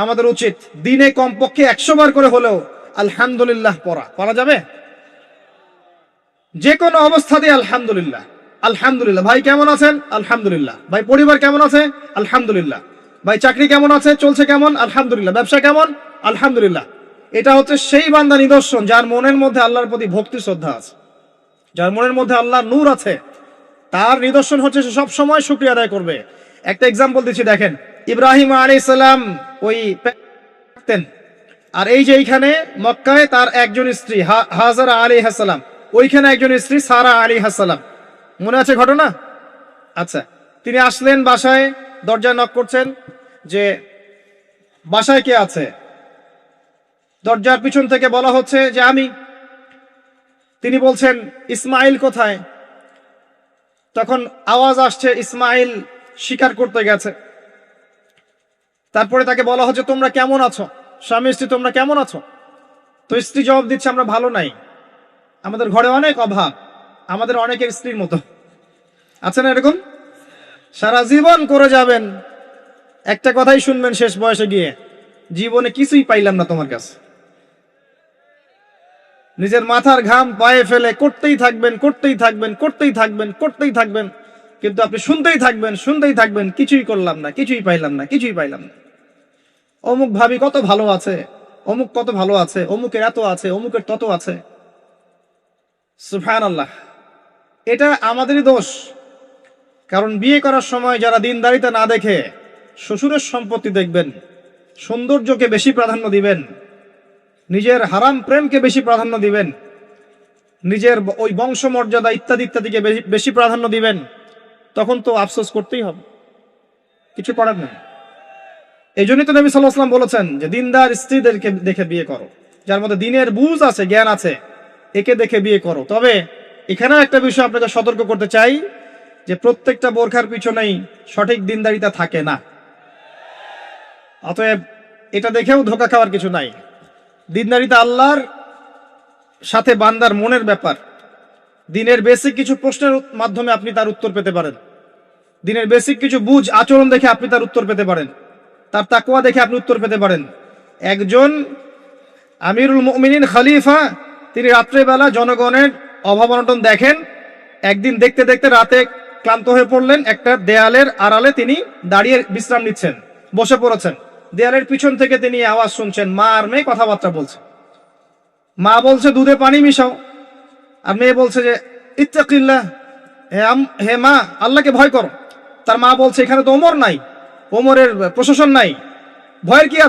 আমাদের উচিত দিনে কমপক্ষে 100 বার করে হলেও আলহামদুলিল্লাহ পড়া যাবে? যে কোনো অবস্থাতে আলহামদুলিল্লাহ আলহামদুলিল্লাহ। ভাই কেমন আছেন? আলহামদুলিল্লাহ। ভাই পরিবার কেমন আছে? আলহামদুলিল্লাহ। ভাই চাকরি কেমন আছে, চলছে কেমন? আলহামদুলিল্লাহ। ব্যবসা কেমন? আলহামদুলিল্লাহ। এটা হচ্ছে সেই বান্দা নিদর্শন যার মনের মধ্যে আল্লাহর প্রতি ভক্তি শ্রদ্ধা আছে, যার মনের মধ্যে আল্লাহর নূর আছে। তার নিদর্শন হচ্ছে সে সব সময় শুকরিয়া আদায় করবে। একটা এক্সাম্পল দিচ্ছি, দেখেন ইব্রাহিম আলাইহিস সালাম ওই থাকতেন, আর এই যে এইখানে মক্কায় তার একজন স্ত্রী হাজারা আলাইহিস সালাম, ওইখানে একজন স্ত্রী সারা আলাইহিস সালাম। মনে আছে ঘটনা? আচ্ছা, তিনি আসলেন বাসায়, দরজায় নক করছেন যে বাসায় কে আছে? দরজার পিছন থেকে বলা হচ্ছে যে আমি। তিনি বলছেন ইসমাইল কোথায়? তখন আওয়াজ আসছে ইসমাইল শিকার করতে গেছে। তারপরে তাকে বলা হচ্ছে তোমরা কেমন আছো, স্বামী স্ত্রী তোমরা কেমন আছো? তো স্ত্রী জবাব দিচ্ছে আমরা ভালো নাই, আমাদের ঘরে অনেক অভাব, আমাদের অনেকের স্ত্রীর মতো। আছে না এরকম? সারা জীবন করে যাবেন, একটা কথাই শুনবেন শেষ বয়সে গিয়ে, জীবনে কিছুই পাইলাম না তোমার কাছে। নিজের মাথার ঘাম পায়ে ফেলে করতেই থাকবেন করতেই থাকবেন করতেই থাকবেন করতেই থাকবেন, কিন্তু আপনি শুনতেই থাকবেন কিছুই করলাম না, কিছুই পাইলাম না, কিছুই পাইলাম না। অমুক ভাবি কত ভালো আছে, অমুক কত ভালো আছে, অমুকের এত আছে, অমুকের তত আছে। সুবহানাল্লাহ। এটা আমাদেরই দোষ। কারণ বিয়ে করার সময় যারা দিনদারিতা না দেখে শ্বশুরের সম্পত্তি দেখবেন, সৌন্দর্যকে বেশি প্রাধান্য দিবেন, নিজের হারাম প্রেমকে বেশি প্রাধান্য দিবেন, নিজের ওই বংশমর্যাদা ইত্যাদি ইত্যাদিকে বেশি প্রাধান্য দিবেন, তখন তো আফসোস করতেই হবে, কিছু করার নেই। এই জন্যই তো নবী সাল্লাল্লাহু আলাইহি ওয়াসাল্লাম বলেছেন যে দিনদার স্ত্রীদেরকে দেখে বিয়ে করো, যার মধ্যে দিনের বুঝ আছে, জ্ঞান আছে, একে দেখে বিয়ে করো। তবে এখানেও একটা বিষয় আপনাকে সতর্ক করতে চাই যে প্রত্যেকটা বোরখার পিছনেই সঠিক দিনদারিতা থাকে না। অতএব এটা দেখেও ধোঁকা খাওয়ার কিছু নাই। দিনদারিতা আল্লাহর সাথে বান্দার মনের ব্যাপার। দিনের বেসিক কিছু প্রশ্নের মাধ্যমে আপনি তার উত্তর পেতে পারেন, দিনের বেসিক কিছু বুঝ আচরণ দেখে আপনি তার উত্তর পেতে পারেন, তার তাকওয়া দেখে আপনি উত্তর পেতে পারেন। একজন আমিরুল মুমিনিন খলিফা, তিনি রাত্রেবেলা জনগণের অভাব অনটন দেখেন। একদিন দেখতে দেখতে রাতে ক্লান্ত হয়ে পড়লেন, একটা দেয়ালের আড়ালে তিনি দাঁড়িয়ে বিশ্রাম নিচ্ছেন, বসে পড়েছেন। দেয়ালের পিছন থেকে তিনি আওয়াজ শুনছেন, মা আর মেয়ে কথাবার্তা বলছে। মা বলছে দুধে পানি মিশাও, আর মেয়ে বলছে যে ইত্তাকিল্লাহ, হে মা আল্লাহকে ভয় করো। তার মা বলছে এখানে তো ওমর নাই, ওমরের প্রশাসন নাই, ভয়ের কি আছে?